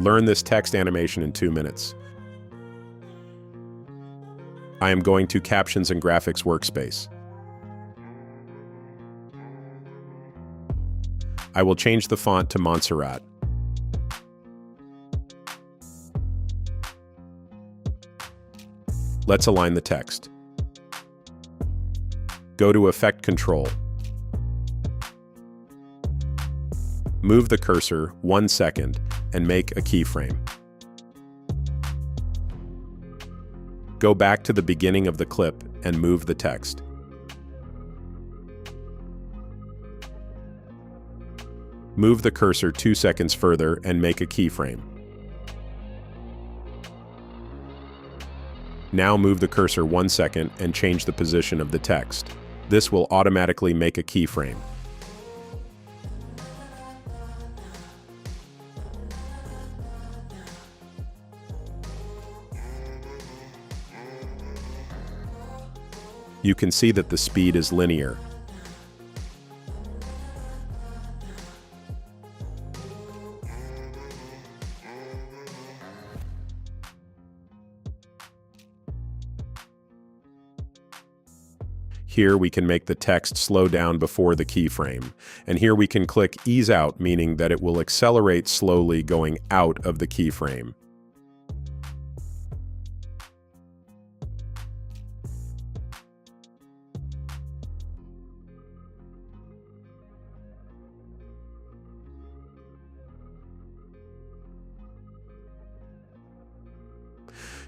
Learn this text animation in 2 minutes. I am going to Captions and Graphics workspace. I will change the font to Montserrat. Let's align the text. Go to Effect Control. Move the cursor 1 second and make a keyframe. Go back to the beginning of the clip and move the text. Move the cursor 2 seconds further and make a keyframe. Now move the cursor 1 second and change the position of the text. This will automatically make a keyframe. You can see that the speed is linear. Here we can make the text slow down before the keyframe. And here we can click Ease Out, meaning that it will accelerate slowly going out of the keyframe.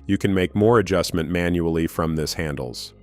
You can make more adjustment manually from this handles.